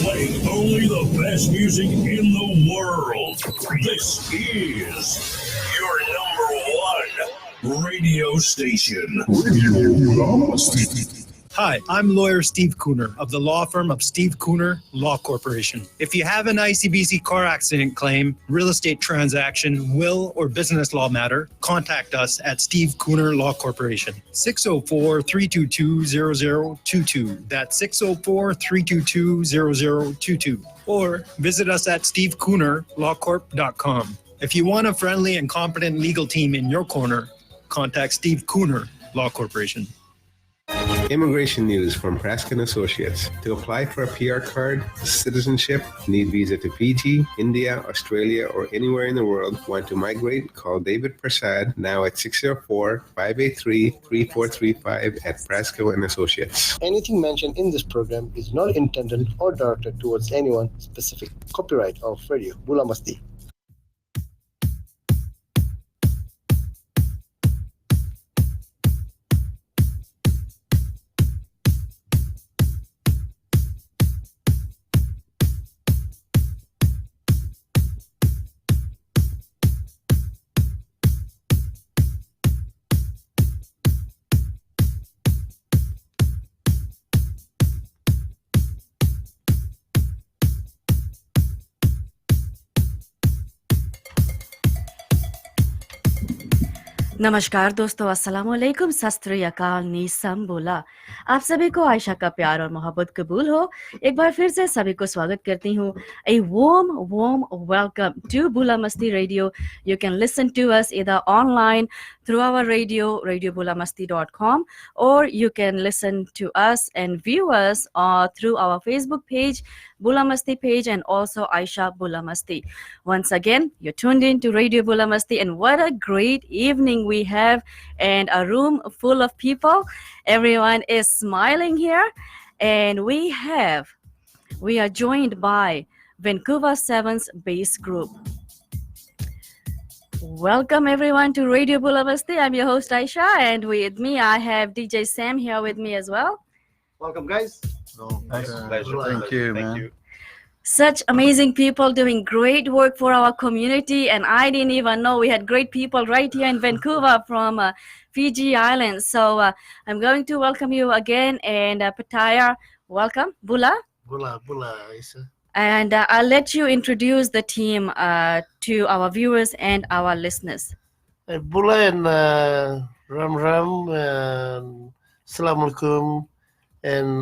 Playing only the best music in the world. This is your number one radio station. Hi, I'm lawyer Steve Cooner of the law firm of Steve Cooner Law Corporation. If you have an ICBC car accident claim, real estate transaction, will, or business law matter, contact us at Steve Cooner Law Corporation. 604-322-0022. That's 604-322-0022. Or visit us at stevecoonerlawcorp.com. If you want a friendly and competent legal team in your corner, contact Steve Cooner Law Corporation. Immigration news from Prescott Associates. To apply for a PR card, citizenship, need visa to Fiji, India, Australia, or anywhere in the world, want to migrate, call David Prasad now at 604-583-3435 at Prescott Associates. Anything mentioned in this program is not intended or directed towards anyone specific. Copyright of Radio Bula Masti. नमस्कार दोस्तों, अस्सलाम वालेकुम, सत श्री अकाल, Neesham बोला। आप सभी को आयशा का प्यार और मोहब्बत कबूल हो। एक बार फिर से सभी को स्वागत करती हूँ। A warm welcome to Bula Masti Radio. You can listen to us either online through our radio, radiobulamasti.com, or you can listen to us and view us through our Facebook page, Bula Masti page, and also Aisha Bula Masti. Once again, you're tuned in to Radio Bula Masti, and what a great evening we have, and a room full of people. Everyone is smiling here, and we are joined by Vancouver 7's base group. Welcome everyone to Radio Bula Masti. I'm your host Aisha, and with me I have DJ Sam here with me as well. Welcome, guys. Pleasure. Thank you, man. Such amazing people doing great work for our community, and I didn't even know we had great people right here in Vancouver from Fiji Islands. So I'm going to welcome you again, and Pattaya, welcome. Bula, Aisha. and I'll let you introduce the team to our viewers and our listeners. Bula and Ram, Assalamu alaikum, and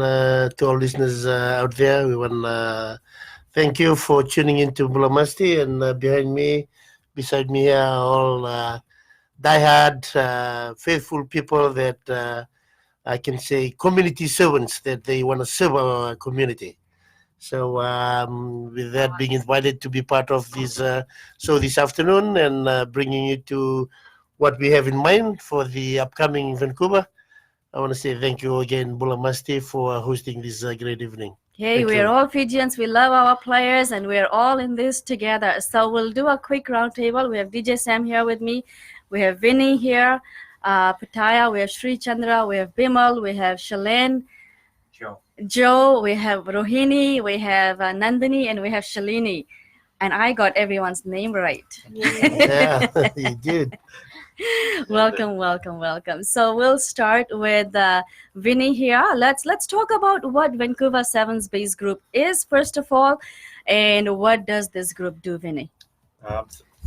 to all listeners out there, we want thank you for tuning into Bula Masti, and beside me here, all diehard, faithful people that I can say community servants, that they want to serve our community. So with that, being invited to be part of this show this afternoon, and bringing you to what we have in mind for the upcoming Vancouver, I want to say thank you again, Bula Masti, for hosting this great evening. Hey, we're all Fijians. We love our players, and we're all in this together. So we'll do a quick roundtable. We have DJ Sam here with me. We have Vinny here, Pattaya. We have Sri Chandra. We have Bimal. We have Shalene. Joe, we have Rohini, we have Nandini, and we have Shalini. And I got everyone's name right. Yeah, you did. Welcome. So we'll start with Vinny here. Let's talk about what Vancouver 7's base group is, first of all, and what does this group do, Vinny?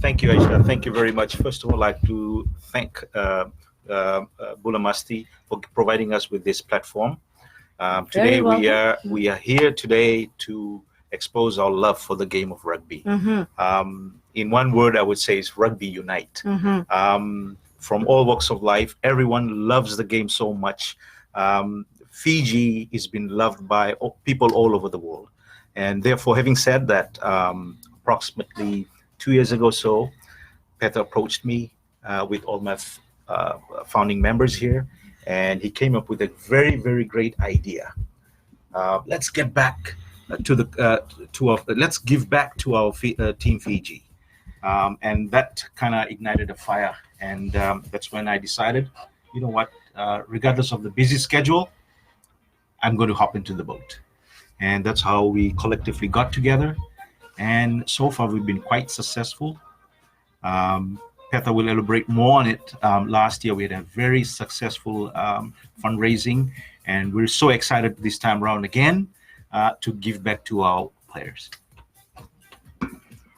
Thank you, Aisha. Thank you very much. First of all, I'd like to thank Bula Masti for providing us with this platform. Today we are here today to expose our love for the game of rugby. Mm-hmm. In one word, I would say it's rugby unite. Mm-hmm. From all walks of life, everyone loves the game so much. Fiji has been loved by people all over the world, and therefore, having said that, approximately 2 years ago, Peter approached me with all my founding members here. And he came up with a very, very great idea. Let's get back let's give back to our team Fiji, and that kind of ignited a fire. And that's when I decided, you know what? Regardless of the busy schedule, I'm going to hop into the boat. and that's how we collectively got together. And so far, we've been quite successful. Petha will elaborate more on it. Last year, we had a very successful fundraising, and we're so excited this time around again to give back to our players.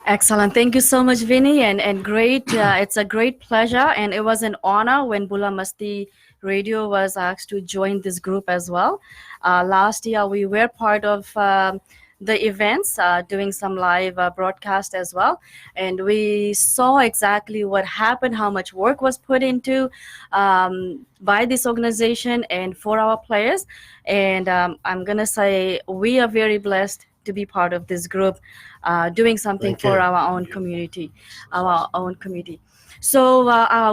Excellent. Thank you so much, Vinny, and great. It's a great pleasure, and it was an honor when Bula Masti Radio was asked to join this group as well. Last year, we were part of the events, doing some live broadcast as well, and we saw exactly what happened, how much work was put into by this organization and for our players. And I'm gonna say we are very blessed to be part of this group, doing something for our own community, So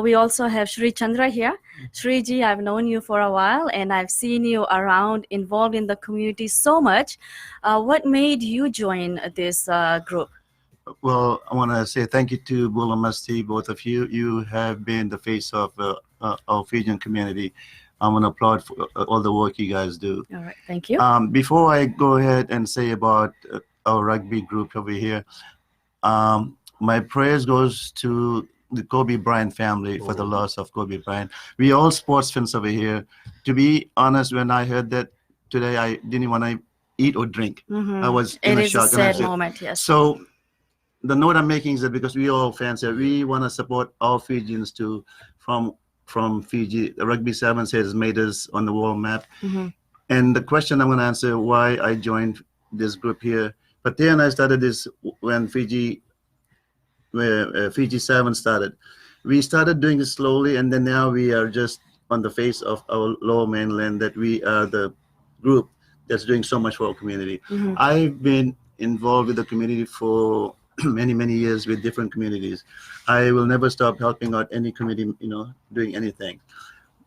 we also have Shri Chandra here. Shriji, I've known you for a while, and I've seen you around, involved in the community so much. What made you join this group? Well, I want to say thank you to Bula Masti, both of you. You have been the face of our Fijian community. I want to applaud for all the work you guys do. All right, thank you. Before I go ahead and say about our rugby group over here, my prayers goes to the Kobe Bryant family for the loss of Kobe Bryant. We all sports fans over here. To be honest, when I heard that today, I didn't want to eat or drink. I was in a shock. It is a sad moment, yes. So the note I'm making is that because we all fans here, we want to support all Fijians too from Fiji. The Rugby 7's has made us on the world map. And the question I'm going to answer why I joined this group here. But then I started this when Fiji 7 started. We started doing it slowly, and then now we are just on the face of our lower mainland that we are the group that's doing so much for our community. I've been involved with the community for many years with different communities. I will never stop helping out any community, doing anything.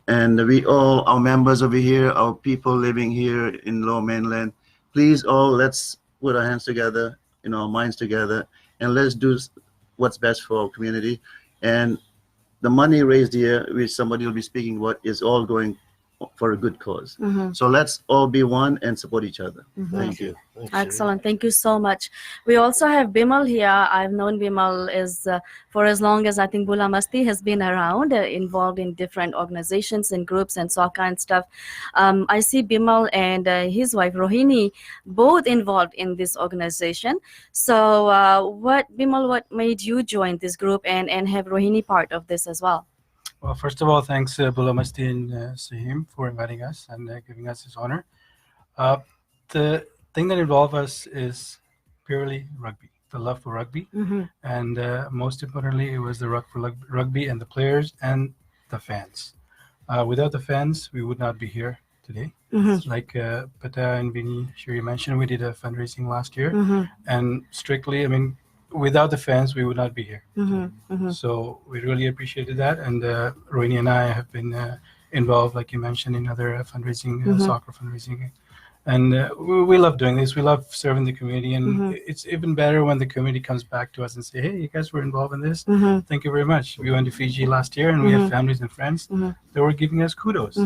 And we all, our members over here, our people living here in lower mainland, please let's put our hands together, our minds together, and let's do what's best for our community. And the money raised here, which somebody will be speaking about, is all going for a good cause. So let's all be one and support each other. Thank you. Excellent. Thank you so much. We also have Bimal here. I've known Bimal for as long as I think Bula Masti has been around, involved in different organizations and groups and soccer and stuff. I see Bimal and his wife Rohini both involved in this organization. So Bimal, what made you join this group and have Rohini part of this as well? Well, first of all, thanks Bula Masti and Sahim for inviting us and giving us this honor. The thing that involved us is purely rugby, the love for rugby. And most importantly, it was the love for rugby and the players and the fans. Without the fans, we would not be here today. Like Pata and Vinny Shuri mentioned, we did a fundraising last year. And strictly, without the fans, we would not be here. So we really appreciated that. And Rohini and I have been involved, like you mentioned, in other fundraising, soccer fundraising. And we love doing this. We love serving the community. And it's even better when the community comes back to us and say, hey, you guys were involved in this. Thank you very much. We went to Fiji last year and we had families and friends that were giving us kudos.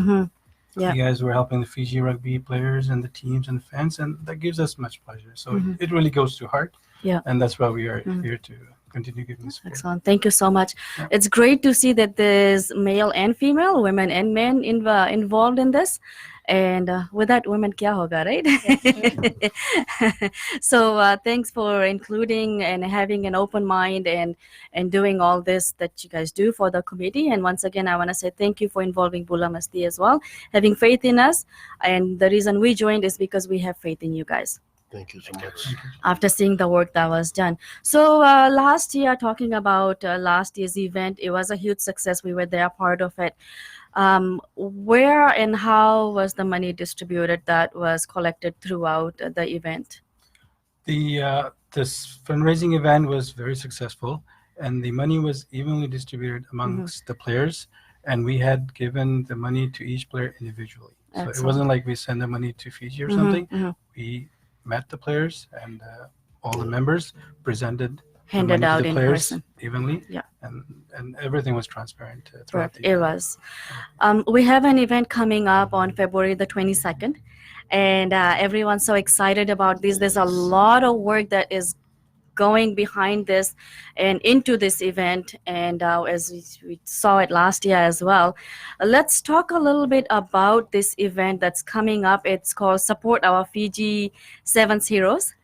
Yeah. You guys were helping the Fiji rugby players and the teams and the fans, and that gives us much pleasure. So it really goes to heart. Yeah, and that's why we are here to continue giving this support. Excellent. Thank you so much. Yeah. It's great to see that there's male and female, women and men involved in this. And with that, women kya hoga, right? So thanks for including and having an open mind and doing all this that you guys do for the committee. And once again, I want to say thank you for involving Bula Masti as well, having faith in us. And the reason we joined is because we have faith in you guys. Thank you so much. After seeing the work that was done. So last year, talking about last year's event, it was a huge success. We were there, part of it. Where and how was the money distributed that was collected throughout the event? This fundraising event was very successful, and the money was evenly distributed amongst the players, and we had given the money to each player individually. Excellent. So it wasn't like we send the money to Fiji or something. We met the players and all the members presented handed money to out the in players person. evenly. Yeah. And everything was transparent throughout the It was. We have an event coming up on February the 22nd, and everyone's so excited about this. There's a lot of work that is going behind this and into this event, and as we saw it last year as well. Let's talk a little bit about this event that's coming up. It's called Support Our Fiji 7's Heroes,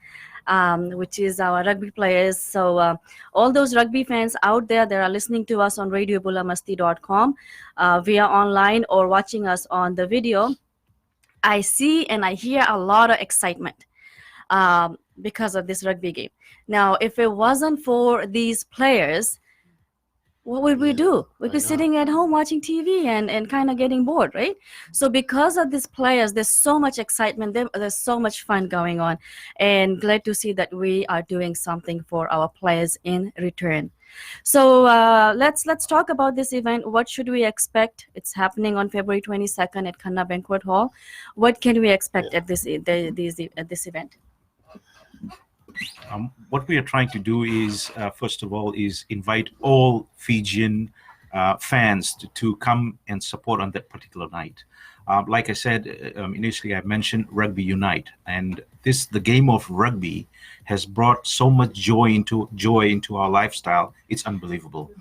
which is our rugby players. So all those rugby fans out there that are listening to us on radiobulamasti.com via online or watching us on the video, I see and I hear a lot of excitement because of this rugby game. Now, if it wasn't for these players, what would we do? We'd be sitting at home watching TV and kind of getting bored, right? So because of these players, there's so much excitement, there's so much fun going on, and glad to see that we are doing something for our players in return. So let's talk about this event. What should we expect? It's happening on February 22nd at Kanna Banquet Hall. What can we expect at this event? What we are trying to do is, first of all, is invite all Fijian fans to come and support on that particular night. Like I said, initially I mentioned Rugby Unite, and the game of rugby has brought so much joy into our lifestyle. It's unbelievable.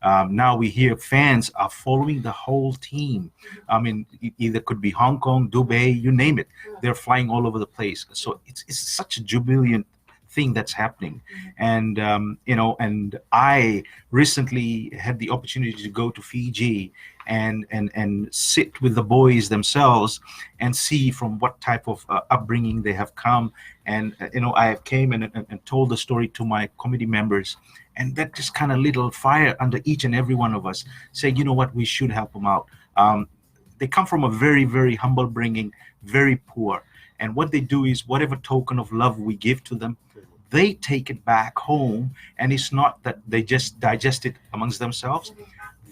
Now we hear fans are following the whole team. I mean, it either could be Hong Kong, Dubai, you name it. They're flying all over the place. So it's such a jubilant thing that's happening. And and I recently had the opportunity to go to Fiji and sit with the boys themselves and see from what type of upbringing they have come. And I came and told the story to my committee members, and that just kind of lit a fire under each and every one of us, saying, you know what, we should help them out. They come from a very, very humble bringing, very poor. And what they do is whatever token of love we give to them, they take it back home. And it's not that they just digest it amongst themselves.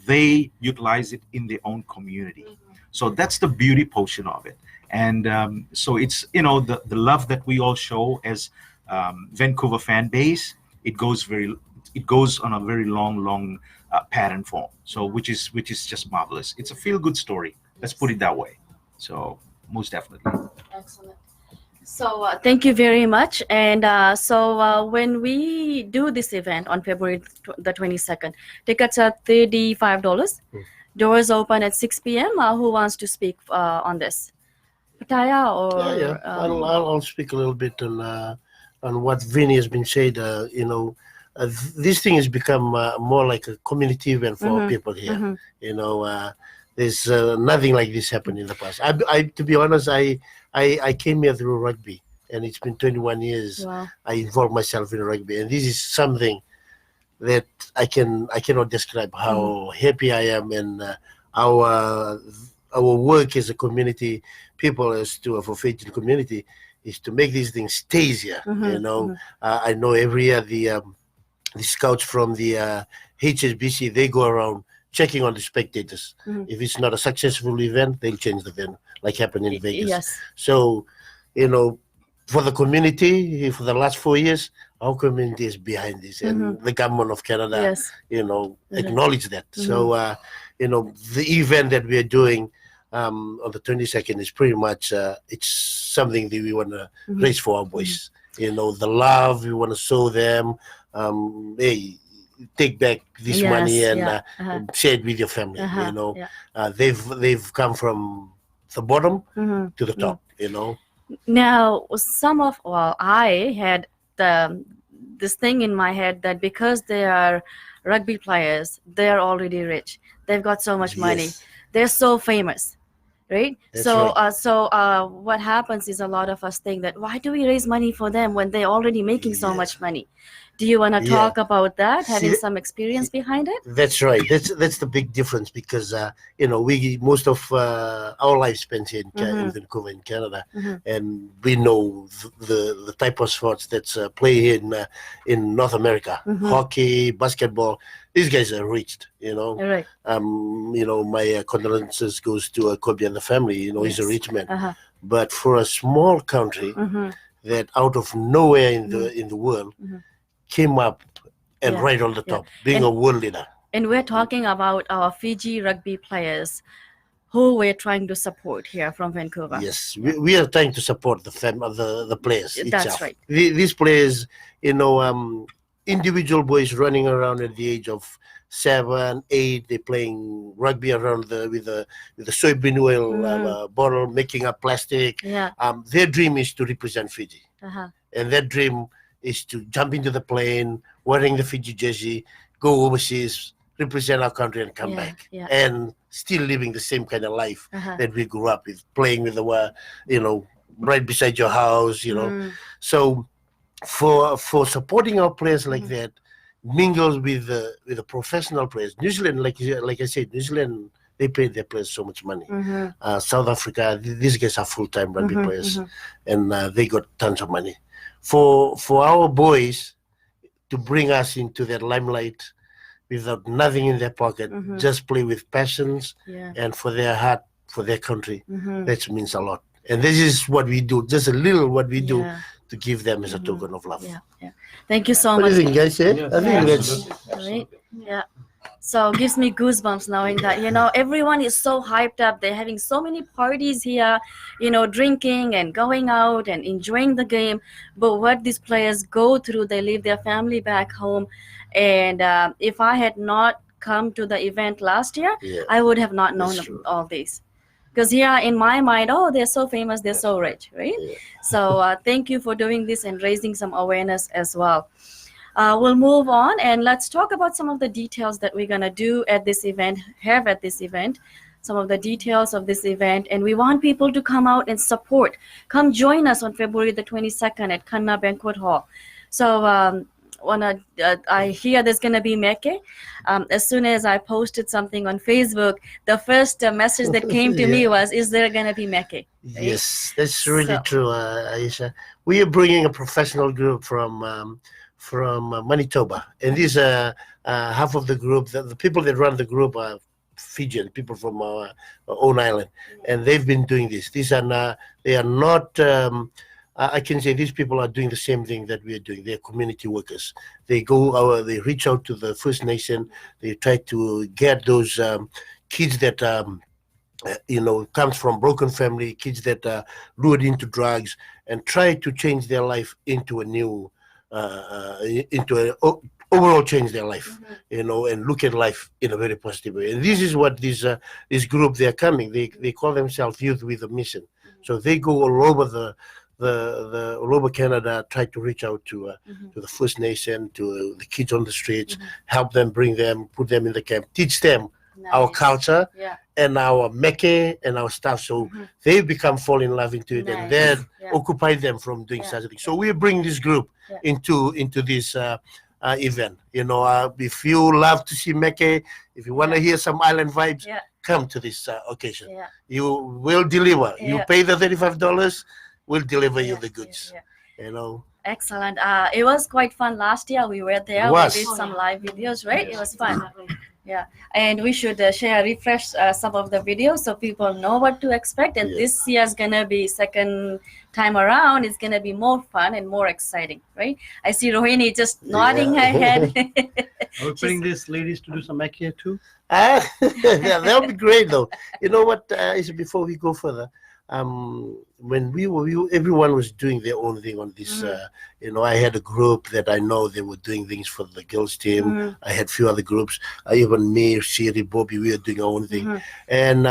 They utilize it in their own community. So that's the beauty portion of it. And so it's, the love that we all show as Vancouver fan base, it goes on a very long pattern form. So which is just marvelous. It's a feel-good story. Let's put it that way. So most definitely. Excellent. So thank you very much. And so when we do this event on February the 22nd, tickets are $35. Doors open at 6 p.m. Who wants to speak on this? Pataya or? Yeah. I'll speak a little bit on what Vinny has been said. This thing has become more like a community event for our people here. There's nothing like this happened in the past. I to be honest, I came here through rugby, and it's been 21 years. Wow. I involved myself in rugby, and this is something that I cannot describe how happy I am, and our work as a community people, as to a Fijian community, is to make these things stay here. I know every year the scouts from the HSBC, they go around checking on the spectators. If it's not a successful event, they'll change the venue, like happened in Vegas. Yes. So, for the community, for the last 4 years, our community is behind this, and the government of Canada, acknowledge that. So, the event that we are doing on the 22nd is pretty much, it's something that we want to raise for our boys. The love, we want to show them, hey, take back this money and share it with your family. They've come from the bottom to the top. Now, I had this thing in my head that because they are rugby players, they're already rich. They've got so much money. They're so famous, right? That's so, right. so what happens is a lot of us think that why do we raise money for them when they're already making so much money? Do you want to talk about that? Having some experience behind it? That's right. That's the big difference, because we most of our life spent here in Vancouver, in Canada, and we know the type of sports that's play here in North America: hockey, basketball. These guys are rich, Right. My condolences goes to Kobe and the family. He's a rich man. But for a small country that out of nowhere in the world came up and right on the top, being And- a world leader. And we're talking about our Fiji rugby players who we're trying to support here from Vancouver. Yes, we are trying to support the players That's itself. right. These players, individual boys running around at the age of 7, 8, they're playing rugby around with the soybean oil bottle, making up plastic. Yeah. Their dream is to represent Fiji, Uh-huh. and their dream is to jump into the plane wearing the Fiji jersey, go overseas, represent our country, and come back, and still living the same kind of life that we grew up with, playing with the right beside your house, So for supporting our players like that, mingles with the professional players. New Zealand, like I said, New Zealand, they pay their players so much money. South Africa, these guys are full-time rugby players, and they got tons of money. For our boys to bring us into that limelight without nothing in their pocket, just play with passions and for their heart, for their country, that means a lot. And this is what we do, just a little what we do to give them as a token of love. Yeah. Thank you so What much. do you think, guys? I think that's... Right? Yeah. So it gives me goosebumps knowing that, everyone is so hyped up. They're having so many parties here, drinking and going out and enjoying the game. But what these players go through, they leave their family back home. And if I had not come to the event last year, I would have not known all this. Because here in my mind, they're so famous, they're so rich, right? Yeah. So thank you for doing this and raising some awareness as well. We'll move on and let's talk about some of the details that we're going to do at this event, some of the details of this event. And we want people to come out and support. Come join us on February the 22nd at Kanna Banquet Hall. So I hear there's going to be meke. As soon as I posted something on Facebook, the first message that came to me was, is there going to be meke? Right? Yes, that's really true, Aisha. We are bringing a professional group from Manitoba, and these half of the group, the people that run the group are Fijian people from our own island, and they've been doing this. They are not. I can say these people are doing the same thing that we are doing. They're community workers. They they reach out to the First Nation. They try to get those kids that comes from broken family, kids that are lured into drugs, and try to change their life into a new. Overall change their life, and look at life in a very positive way. And this is what this group, they're coming. They call themselves Youth with a Mission. So they go all over all over Canada, try to reach out to the First Nation, to the kids on the streets, help them, bring them, put them in the camp, teach them our culture and our meke and our stuff. So they fall in love into it, and then occupy them from doing such a thing. So we bring this group into this event. If you love to see meke, if you want to hear some island vibes, come to this occasion. You will deliver. You pay the $35, we'll deliver you the goods. Excellent. It was quite fun last year. We were there. We did some live videos, right? It was fun. Yeah, and we should refresh some of the videos so people know what to expect. And this year's gonna be second time around. It's gonna be more fun and more exciting, right? I see Rohini just nodding her head. Are we putting these ladies to do some meke here too? Yeah, that would be great, though. You know what? Before we go further, when everyone was doing their own thing on this. I had a group that I know they were doing things for the girls team. I had a few other groups. Even me, Siri, Bobby, we were doing our own thing. And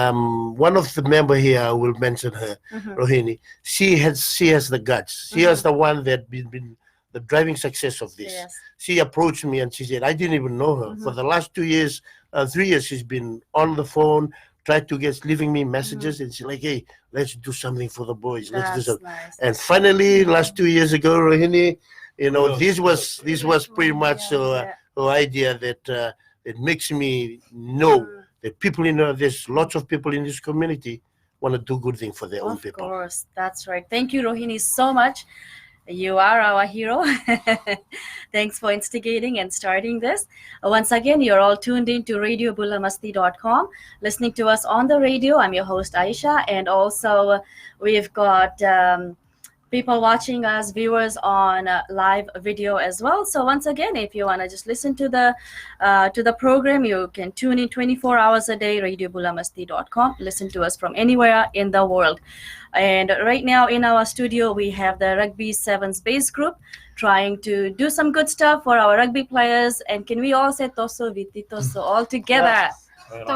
one of the member here, I will mention her, Rohini. She has the guts. She has the one that been the driving success of this. Yes. She approached me and she said, I didn't even know her. For the last 2 years, 3 years, she's been on the phone, tried to leaving me messages, and she's like, hey, let's do something for the boys. Let's do something. Nice. And finally, last 2 years ago, Rohini, this was pretty much her idea that it makes me know that people there's lots of people in this community want to do good thing for their own people. Of course, that's right. Thank you, Rohini, so much. You are our hero. Thanks for instigating and starting this. Once again, you're all tuned in to radiobulamasti.com, listening to us on the radio. I'm your host, Aisha, and also we've got people watching us, viewers on live video as well. So once again, if you want to just listen to the program, you can tune in 24 hours a day, radiobulamasti.com. Listen to us from anywhere in the world. And right now in our studio, we have the Rugby 7's base group trying to do some good stuff for our rugby players. And can we all say Toso Viti, Toso all together? Yes.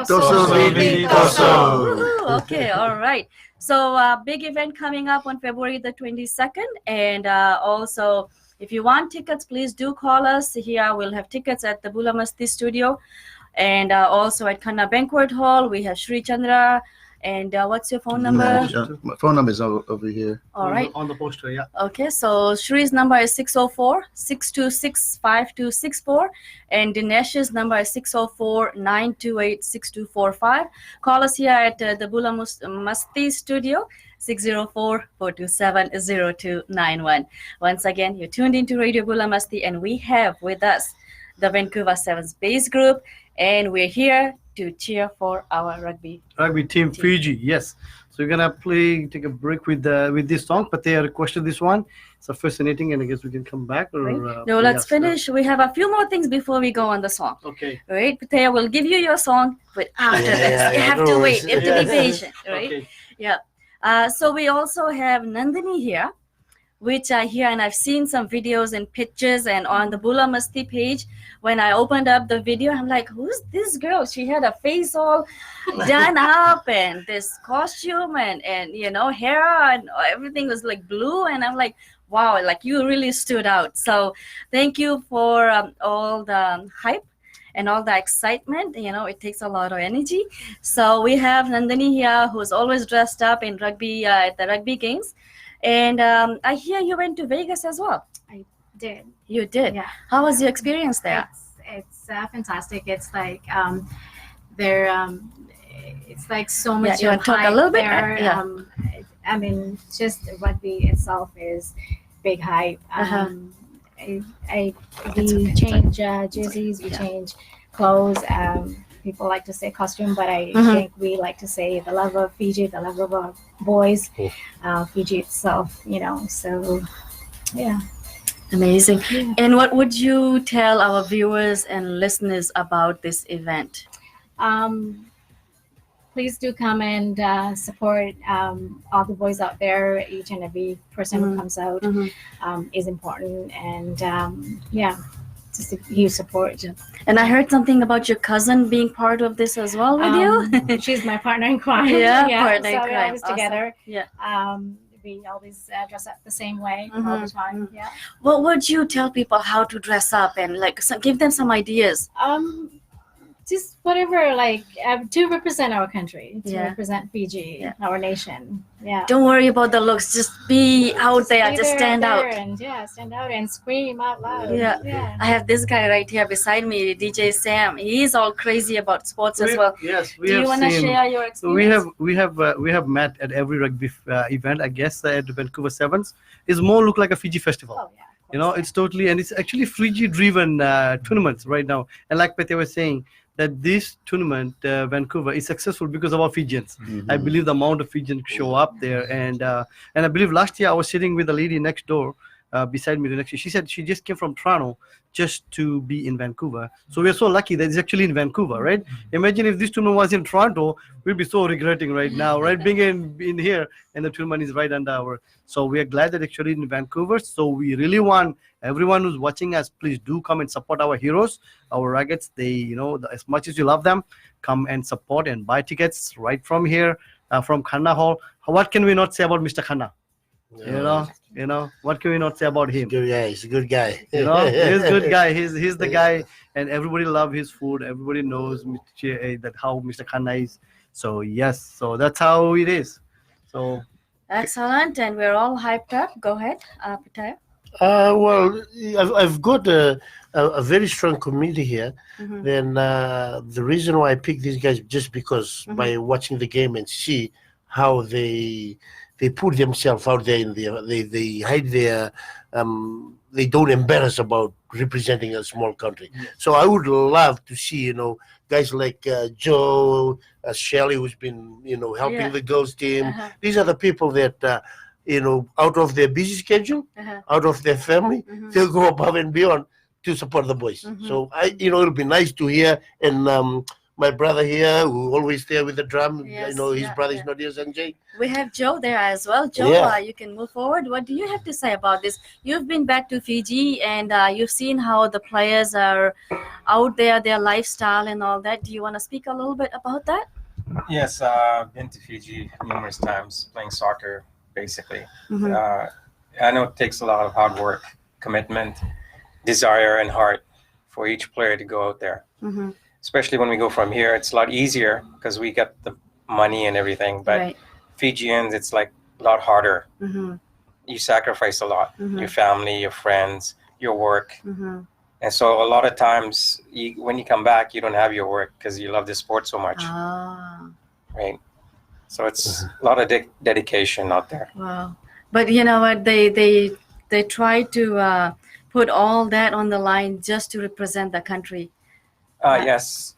Toso Viti, Toso. Woohoo. Okay, all right. So big event coming up on February the 22nd. And also, if you want tickets, please do call us. Here we'll have tickets at the Bulamasti studio. And also at Khanna Banquet Hall, we have Sri Chandra. And what's your phone number? My phone number is over here. All right. On the poster, yeah. Okay, so Shri's number is 604-626-5264, and Dinesh's number is 604-928-6245. Call us here at the Bulamasti studio, 604-427-0291. Once again, you're tuned into Radio Bulamasti, and we have with us the Vancouver 7's base group, and we're here to cheer for our rugby team Fiji. Yes, so we're gonna take a break with this song, but they requested this one. It's fascinating, and I guess we can come back. Or right. No, let's finish. We have a few more things before we go on the song. Okay. Right, Patea will give you your song, but after this, you have to wait. You have to be patient. Right. Okay. Yeah. So we also have Nandini here, which I hear, and I've seen some videos and pictures, and on the Bulamasti page, when I opened up the video, I'm like, who's this girl? She had a face all done up and this costume and hair and everything was like blue, and I'm like, wow, like you really stood out. So thank you for all the hype and all the excitement. It takes a lot of energy. So we have Nandini here, who's always dressed up in rugby at the rugby games. And I hear you went to Vegas as well. I did. You did? Yeah. How was your experience there? It's fantastic. It's like it's like so much. You want to talk a little bit? There. Yeah. I mean, just rugby itself is big hype. We change jerseys, we change clothes. People like to say costume, but I think we like to say the love of Fiji, the love of our boys, Fiji itself, so yeah. Amazing. Yeah. And what would you tell our viewers and listeners about this event? Please do come and support all the boys out there. Each and every person who comes out is important, and just a huge support. And I heard something about your cousin being part of this as well with you. She's my partner in crime. Partner in so crime. we're always together. Yeah. We always dress up the same way all the time. Yeah. What would you tell people how to dress up and give them some ideas? Just whatever, to represent our country, to represent Fiji, our nation. Yeah. Don't worry about the looks. Just be out there. Just stand out. And stand out and scream out loud. Yeah. I have this guy right here beside me, DJ Sam. He's all crazy about sports as well. Yes, Do you want to share your experience? We have met at every rugby event. I guess at the Vancouver 7's is more look like a Fiji festival. Oh yeah. It's totally, and it's actually Fiji-driven tournaments right now. And like Pete was saying, that this tournament, Vancouver, is successful because of our Fijians. I believe the amount of Fijians show up there, and I believe last year I was sitting with a lady next door, beside me the next year. She said she just came from Toronto just to be in Vancouver. So we're so lucky that it's actually in Vancouver, right? Imagine if this tournament was in Toronto, we'd be so regretting right now, right? Being in here, and the tournament is right under our. So we are glad that actually in Vancouver. So we really want everyone who's watching us, please do come and support our heroes, our Ruggeds. They, as much as you love them, come and support and buy tickets right from here, from Khanna Hall. What can we not say about Mr. Khanna? What can we not say about him? He's a good guy. He's a good guy. He's the guy, and everybody love his food. Everybody knows that how Mr. Khanna is. So yes, so that's how it is. So excellent, and we're all hyped up. Go ahead, Pattaya. Well, I've got a very strong community here. Then the reason why I picked these guys just because by watching the game and see how they put themselves out there in they hide their they don't embarrass about representing a small country. So I would love to see guys like Joe, Shelley, who's been helping the girls team. These are the people that out of their busy schedule, out of their family, they'll go above and beyond to support the boys. So it'll be nice to hear. And my brother here, who always there with the drum, his brother is not here, Sanjay. We have Joe there as well. Joe, you can move forward. What do you have to say about this? You've been back to Fiji and you've seen how the players are out there, their lifestyle and all that. Do you want to speak a little bit about that? Yes, I've been to Fiji numerous times playing soccer, basically. I know it takes a lot of hard work, commitment, desire, and heart for each player to go out there. Especially when we go from here, it's a lot easier because we get the money and everything. But Fijians, it's like a lot harder. You sacrifice a lot, your family, your friends, your work. And so a lot of times when you come back, you don't have your work because you love the sport so much. Right? So it's a lot of dedication out there. Wow. But you know what? They try to put all that on the line just to represent the country. Yes.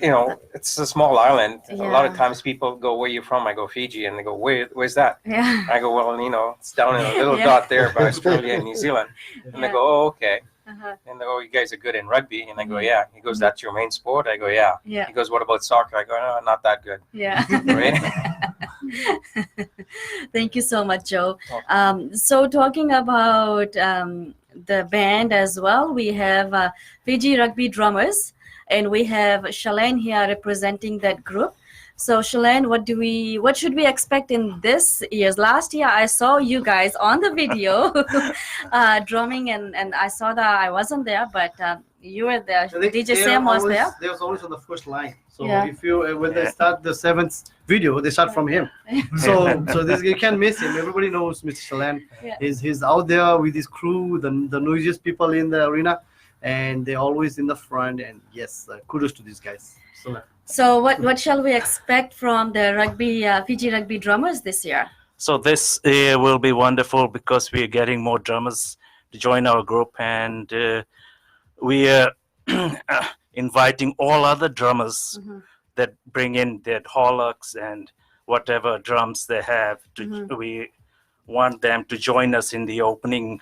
It's a small island. A lot of times people go, where you from? I go, Fiji. And they go, where's that? I go, well, it's down in a little dot there by Australia and New Zealand. And they go, oh, okay. And they go, you guys are good in rugby. And I go, yeah. He goes, that's your main sport? I go, yeah. He goes, what about soccer? I go, no, not that good. Right? Thank you so much, Joe. So talking about the band as well, we have Fiji Rugby Drummers, and we have Shalane here representing that group. So Shalane, what should we expect in this year's? Last year I saw you guys on the video drumming, and I saw that I wasn't there, but you were there. DJ Sam was there. They was always on the first line. So if you when they start the 7th video, they start from him. So you can't miss him. Everybody knows Mr. Shalane. He's out there with his crew, the noisiest people in the arena, and they're always in the front. And yes, kudos to these guys. So what shall we expect from the Fiji Rugby Drummers this year? So this year will be wonderful because we are getting more drummers to join our group, and we are inviting all other drummers that bring in their holocs and whatever drums they have. We want them to join us in the opening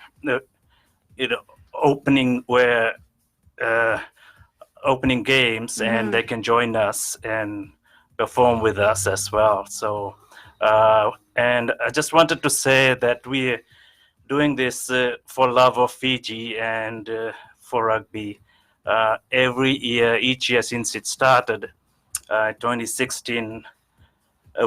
opening games, and they can join us and perform with us as well. So, and I just wanted to say that we're doing this for love of Fiji and for rugby. Each year since it started, 2016,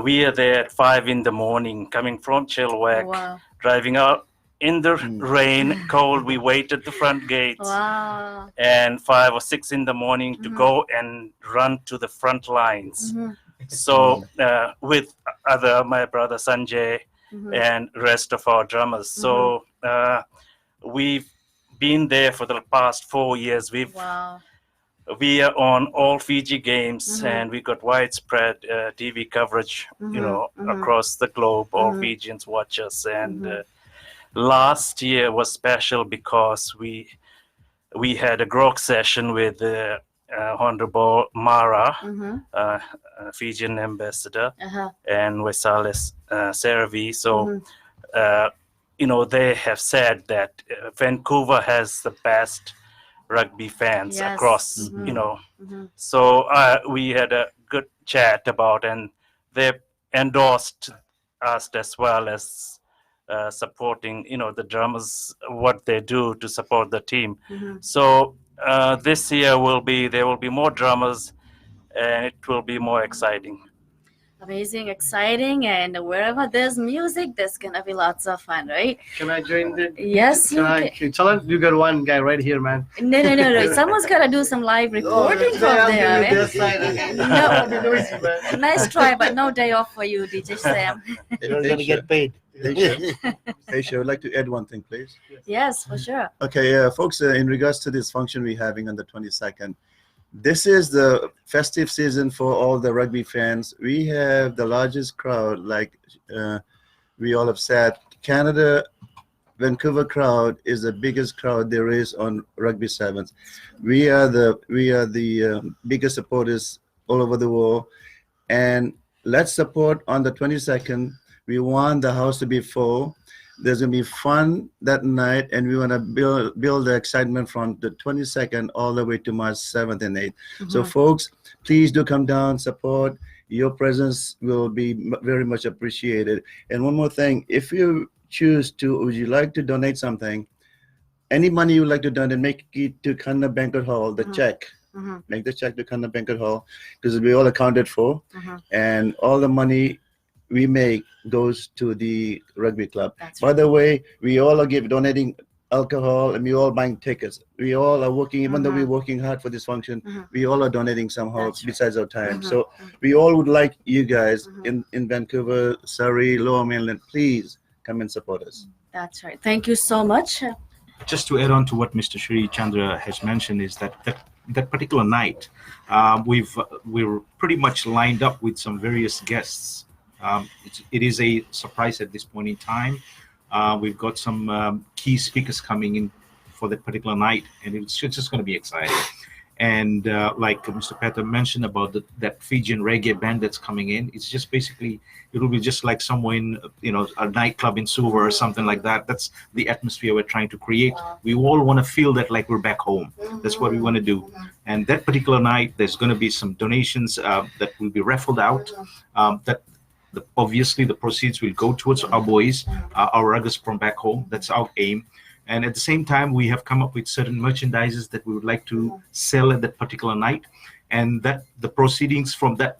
we are there at 5 a.m, coming from Chilliwack, driving out in the rain, cold. We wait at the front gates, and 5 or 6 in the morning to go and run to the front lines. So with my brother Sanjay and rest of our drummers. So we've been there for the past 4 years. We are on all Fiji games, and we got widespread TV coverage, across the globe. All Fijians watch us, and last year was special because we had a grog session with Honorable Mara, Fijian ambassador, and Wesales Seravi. So, they have said that Vancouver has the best rugby fans across, So we had a good chat about, and they endorsed us as well as supporting, the drummers, what they do to support the team. So this year there will be more drummers, and it will be more exciting. Amazing, exciting, and wherever there's music, there's gonna be lots of fun, right? Can I join the? Yes, you can. You got one guy right here, man. No. Someone's gotta do some live recording from there. No, nice try, but no day off for you, DJ Sam. You're gonna get paid. Aisha, I would like to add one thing, please. Yes, for sure. Okay, folks, in regards to this function we're having on the 22nd, this is the festive season for all the rugby fans. We have the largest crowd, like we all have said. Canada, Vancouver crowd is the biggest crowd there is on Rugby Sevens. We are the biggest supporters all over the world, and let's support on the 22nd We want the house to be full. There's gonna be fun that night, and we want to build the excitement from the 22nd all the way to March 7th and 8th. So, folks, please do come down, support. Your presence will be very much appreciated. And one more thing, if you choose to, would you like to donate something? Any money you would like to donate, make it to Kanna Banquet Hall, the check. Make the check to Kanna Banquet Hall, because we all accounted for. And all the money we make goes to the rugby club. By the way, we all are donating alcohol, and we all buying tickets. We all are working, even though we're working hard for this function, we all are donating somehow besides our time. So we all would like you guys in Vancouver, Surrey, Lower Mainland, please come and support us. That's right. Thank you so much. Just to add on to what Mr. Shri Chandra has mentioned is that particular night, we're pretty much lined up with some various guests. It is a surprise at this point in time. We've got some key speakers coming in for that particular night, and it's just going to be exciting. And like Mr. Peter mentioned about that Fijian reggae band that's coming in, it's just basically, it will be just like somewhere in, a nightclub in Suva or something like that. That's the atmosphere we're trying to create. We all want to feel that like we're back home. That's what we want to do. And that particular night, there's going to be some donations that will be raffled out. Obviously, the proceeds will go towards our boys, our ruggers from back home. That's our aim. And at the same time, we have come up with certain merchandises that we would like to sell at that particular night, and that the proceeds from that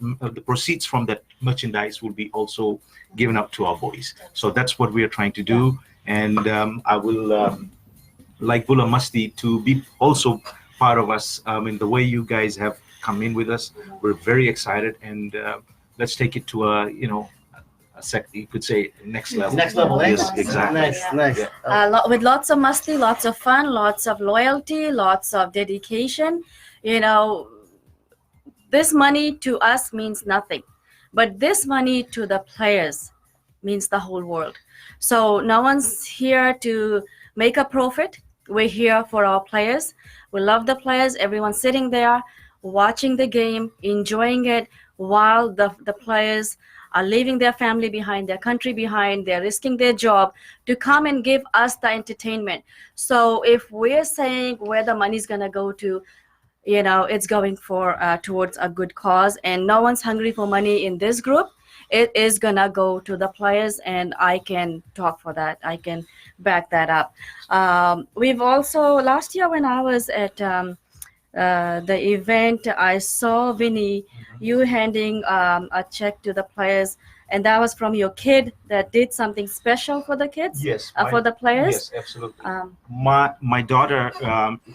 merchandise will be also given up to our boys. So that's what we are trying to do. And I will like Bula Masti to be also part of us. In the way you guys have come in with us, we're very excited, and let's take it to you could say next level. Next level, eh? Yes, exactly. Nice. Yeah. With lots of musty, lots of fun, lots of loyalty, lots of dedication. This money to us means nothing, but this money to the players means the whole world. So no one's here to make a profit. We're here for our players. We love the players. Everyone's sitting there watching the game, enjoying it, while the players are leaving their family behind, their country behind. They're risking their job to come and give us the entertainment. So if we're saying where the money's going to go to, it's going towards a good cause, and no one's hungry for money in this group. It is going to go to the players, and I can talk for that. I can back that up. We've also, last year when I was at the event, I saw Vinny, you handing a check to the players, and that was from your kid that did something special for the kids. Yes, for the players. Yes, absolutely. My daughter,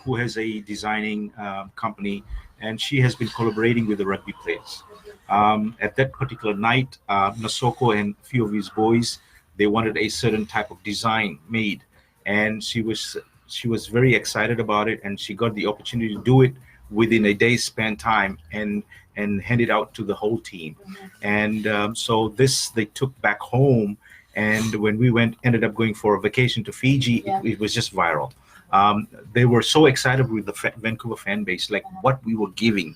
who has a designing company, and she has been collaborating with the rugby players. At that particular night, Nasoko and a few of his boys, they wanted a certain type of design made, and she was very excited about it, and she got the opportunity to do it within a day's span time and hand it out to the whole team. And so this they took back home, and when we ended up going for a vacation to Fiji, it was just viral. They were so excited with the Vancouver fan base, like what we were giving.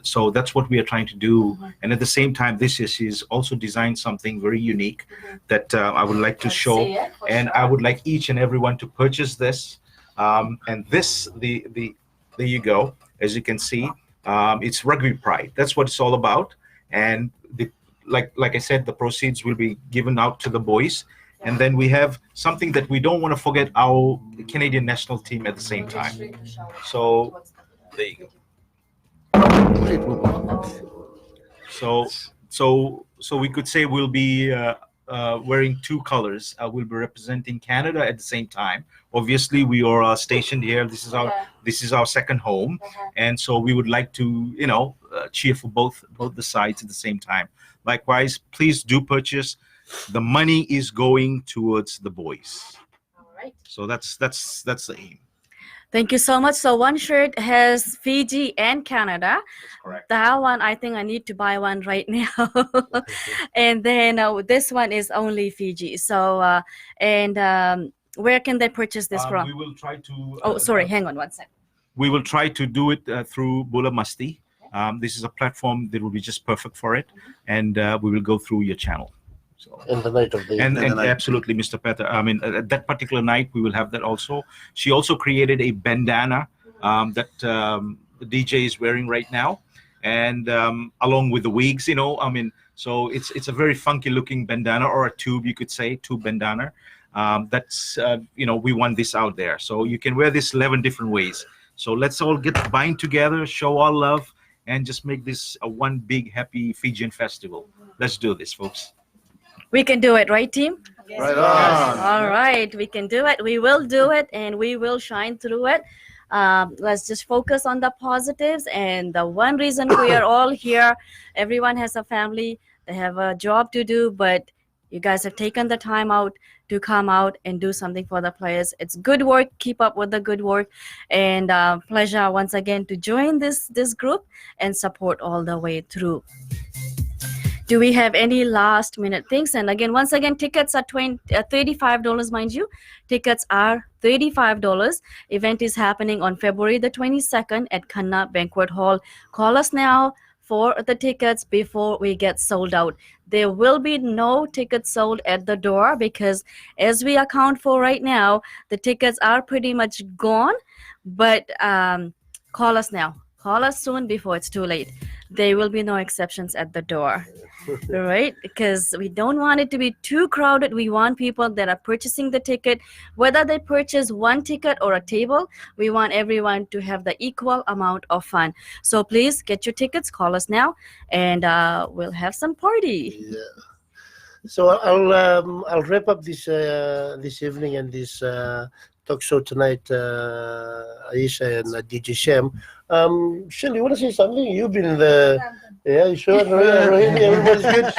So that's what we are trying to do. And at the same time, she's also designed something very unique that I would like to show. And I would like each and everyone to purchase this. And this, there you go. As you can see, it's Rugby Pride. That's what it's all about. And like I said, the proceeds will be given out to the boys. And then we have something that we don't want to forget, our Canadian national team at the same time. So there you go. So we could say we'll be wearing two colors. We'll be representing Canada at the same time. Obviously, we are stationed here. This is our second home, and so we would like to cheer for both the sides at the same time. Likewise, please do purchase. The money is going towards the boys. All right. So that's the aim. Thank you so much. So one shirt has Fiji and Canada. That's correct. That one, I think I need to buy one right now. And then this one is only Fiji. So where can they purchase this from? We will try to. Sorry, hang on one second. We will try to do it through Bula Masti. This is a platform that will be just perfect for it, and we will go through your channel. And the night of the and absolutely, Mr. Peter. I mean, that particular night we will have that also. She also created a bandana that the DJ is wearing right now, and along with the wigs, I mean, so it's a very funky looking bandana, or a tube, you could say, tube bandana. That's we want this out there, so you can wear this 11 different ways. So let's all bind together, show our love, and just make this a one big happy Fijian festival. Let's do this, folks. We can do it, right, team? Yes. Right on. All right, we can do it. We will do it, and we will shine through it. Let's just focus on the positives. And the one reason we are all here, everyone has a family, they have a job to do, but you guys have taken the time out to come out and do something for the players. It's good work. Keep up with the good work. And pleasure once again to join this group and support all the way through. Do we have any last minute things? And again, once again, tickets are $35, mind you. Tickets are $35. Event is happening on February the 22nd at Kanna Banquet Hall. Call us now for the tickets before we get sold out. There will be no tickets sold at the door because as we account for right now, the tickets are pretty much gone. But call us now. Call us soon before it's too late. There will be no exceptions at the door, right? Because we don't want it to be too crowded. We want people that are purchasing the ticket, whether they purchase one ticket or a table, we want everyone to have the equal amount of fun. So please get your tickets, call us now, and we'll have some party. Yeah. So I'll wrap up this evening and this talk show tonight, Aisha and DJ Shem. Shem, you want to say something? You've been the you sure? Everybody's good.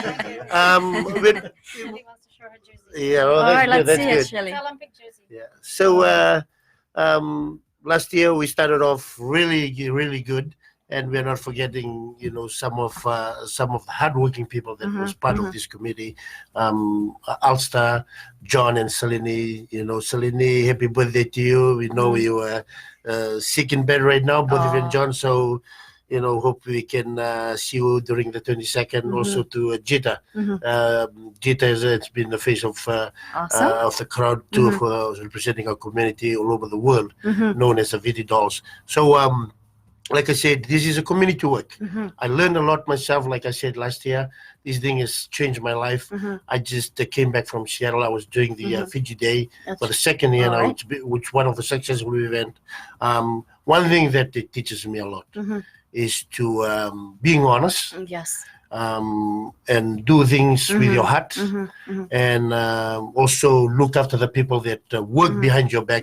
Yeah, well, all right, good. let's see That's it, good. Shelly. Yeah. So last year we started off really good, and we're not forgetting, some of the hardworking people that was part of this committee. Ulster, John, and Salini. Salini, happy birthday to you. We know you are sick in bed right now, both of you and John. So, hope we can see you during the 22nd. Also to Jita. Jita has been the face of the crowd too, for representing our community all over the world, known as the Viti Dolls. So, like I said, this is a community work. I learned a lot myself. Like I said last year, this thing has changed my life. I just came back from Seattle. I was doing the Fiji Day for the second year now, which one of the successful event. One thing that it teaches me a lot is to being honest. Yes. And do things with your heart, and also look after the people that work behind your back.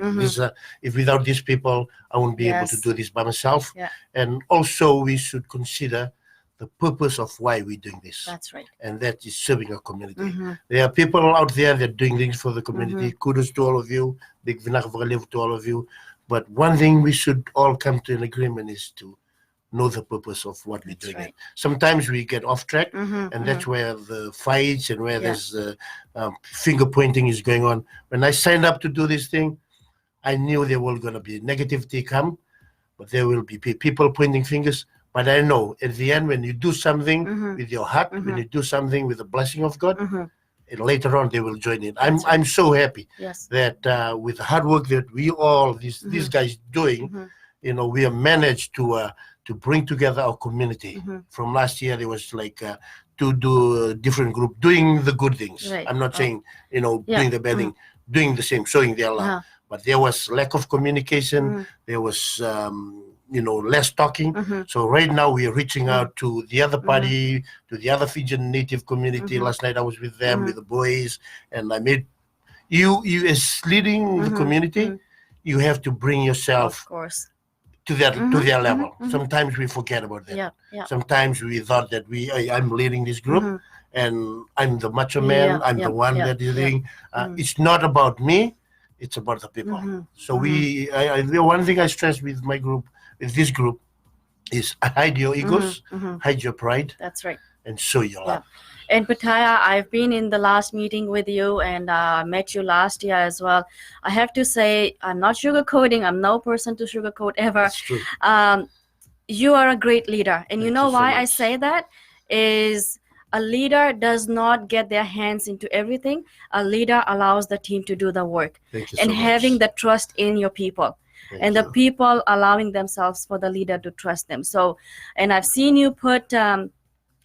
If without these people, I won't be able to do this by myself. And also, we should consider the purpose of why we're doing this. That's right. And that is serving our community. There are people out there that are doing things for the community. Kudos to all of you. Big vinag to all of you. But one thing we should all come to an agreement is to know the purpose of what we're doing. Right. Sometimes we get off track, and that's where the fights and where there's finger pointing is going on. When I signed up to do this thing, I knew there was going to be negativity come, but there will be people pointing fingers. But I know at the end, when you do something with your heart, when you do something with the blessing of God, and later on they will join in. I'm so happy that with the hard work that we all these guys doing, we have managed to bring together our community. From last year, there was like to do a different group doing the good things. I'm not saying doing the bad thing, doing the same, showing their love. But there was lack of communication. There was less talking. So right now we are reaching out to the other party, to the other Fijian native community. Last night I was with them, with the boys, and I made you as leading the community. You have to bring yourself, of course, to their level. Sometimes we forget about that. Sometimes we thought that I'm leading this group and I'm the macho man. I'm the one that is doing. It's not about me. It's about the people. So the one thing I stress with my group, with this group, is hide your egos, hide your pride. That's right. And show your love. And Pataya, I've been in the last meeting with you and met you last year as well. I have to say, I'm not sugarcoating. I'm no person to sugarcoat ever. That's true. You are a great leader. And you know why I say that is A leader does not get their hands into everything. A leader allows the team to do the work. Thank you And so having much. the trust in your people. Thank The you. people allowing themselves for the leader to trust them. So, and I've seen you put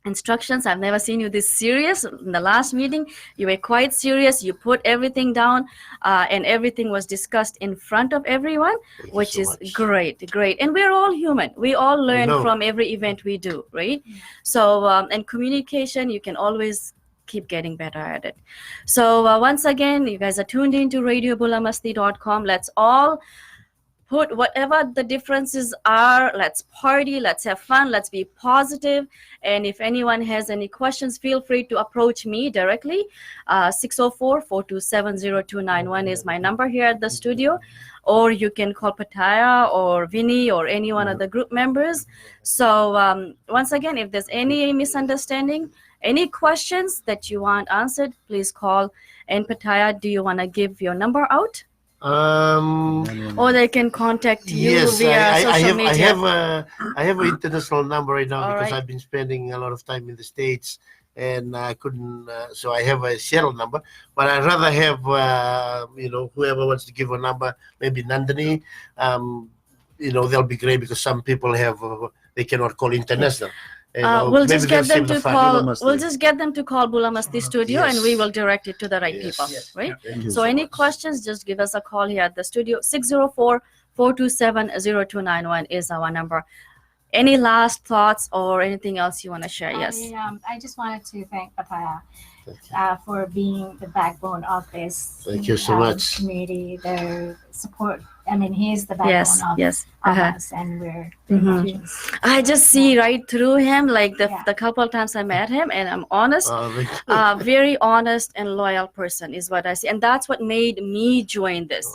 instructions. I've never seen you this serious. In the last meeting, you were quite serious. You put everything down, and everything was discussed in front of everyone, which is great. And we're all human. We all learn from every event we do, right? So, and communication, you can always keep getting better at it. So once again, you guys are tuned into radiobulamasti.com. Let's all put whatever the differences are. Let's party, let's have fun, let's be positive. And if anyone has any questions, feel free to approach me directly. 604-427-0291 is my number here at the studio, or you can call Pattaya or Vinny or any one of the group members. So once again, if there's any misunderstanding, any questions that you want answered, please call. And Pattaya, do you want to give your number out? Or they can contact you Yes, via social media. I have an international number right now because right. I've been spending a lot of time in the States, and I couldn't. So I have a Seattle number, but I'd rather have whoever wants to give a number, maybe Nandini. They'll be great because some people have they cannot call international. We'll just get them to call. We'll just get them to call Bulamasti Studio, and we will direct it to the right people, right? So any questions, just give us a call here at the studio. 604-427-0291 is our number. Any last thoughts or anything else you want to share? Yes. I just wanted to thank Pattaya for being the backbone of this. Thank you so much. Community, the support. I mean, he's the backbone of us, and we're. I just see right through him, like the couple times I met him, and I'm honest, very honest and loyal person is what I see, and that's what made me join this.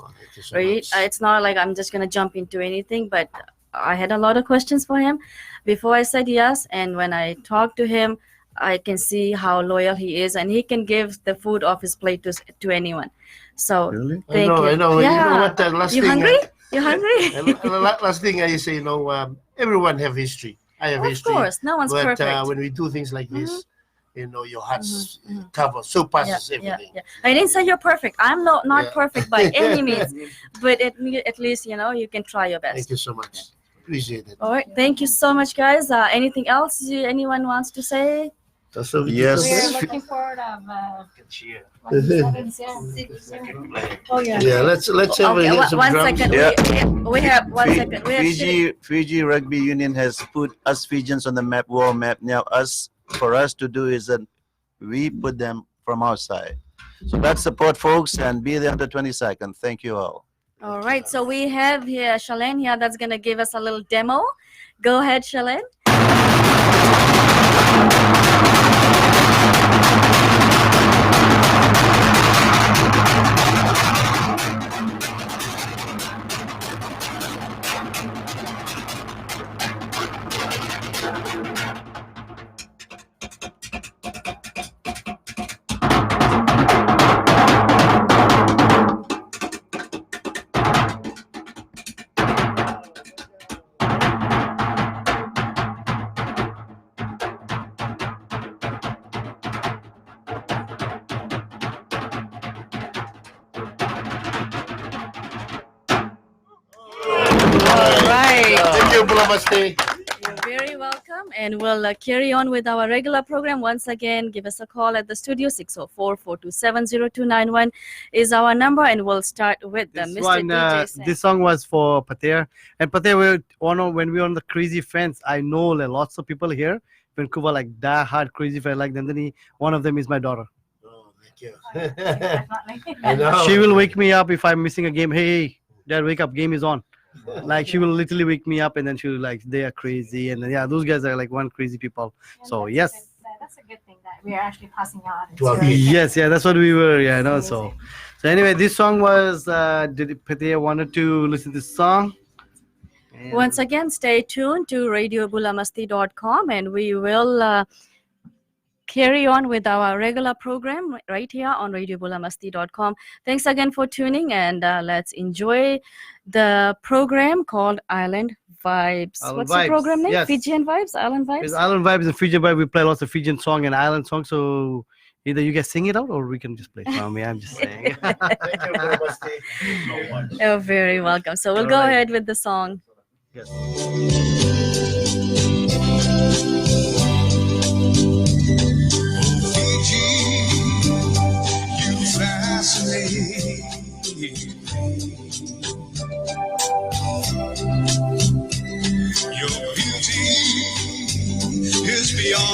Right? It's not like I'm just gonna jump into anything, but I had a lot of questions for him before I said yes, and when I talked to him, I can see how loyal he is, and he can give the food off his plate to anyone. So thank you. I know. Yeah. You know what? Last You thing, hungry? You hungry? last thing I say, everyone have history. I have history. Of course, no one's perfect. But when we do things like this, your heart's covered, so passes everything. Yeah. I didn't say you're perfect. I'm not perfect by any means, but at least you can try your best. Thank you so much. Appreciate it. All right, thank you so much, guys. Anything else anyone wants to say? Yes. We're looking forward of Yeah, let's have one second. Yeah. We have 1 second. Fiji Rugby Union has put us Fijians on the world map. Now, for us to do is that we put them from our side. So that's support, folks, and be there on the 22nd. Thank you all. All right, so we have here Shalane here that's going to give us a little demo. Go ahead, Shalane. Bulamasti. You're very welcome, and we'll carry on with our regular program. Once again, give us a call at the studio. 604-427-0291 is our number, and we'll start with the Mr. DJ Sam. This song was for Pattaya, and Pattaya, when we were on the crazy fans, I know lots of people here, Vancouver, like die-hard crazy fans like Nandini. One of them is my daughter. Oh, thank you. I know. She will wake me up if I'm missing a game. Hey, Dad, wake up! Game is on. Like she will literally wake me up, and then she will they are crazy, and those guys are like one crazy people. So yes, that's a good thing that we are actually passing on. Yes, that's what we were. So anyway, this song was did Pattaya wanted to listen to this song. And once again, stay tuned to radiobulamasti.com, and we will carry on with our regular program right here on radiobulamasti.com. Thanks again for tuning, and let's enjoy the program called Island Vibes. Island What's Vibes, the program name? yes. Fijian Vibes? Island Vibes? It's Island Vibes and Fijian Vibes. We play lots of Fijian song and island song. So either you guys sing it out or we can just play it for me. I'm just saying. Thank you, Bro Musty. You're very welcome. So we'll All go right. ahead with the song. You fascinate me. Your beauty is beyond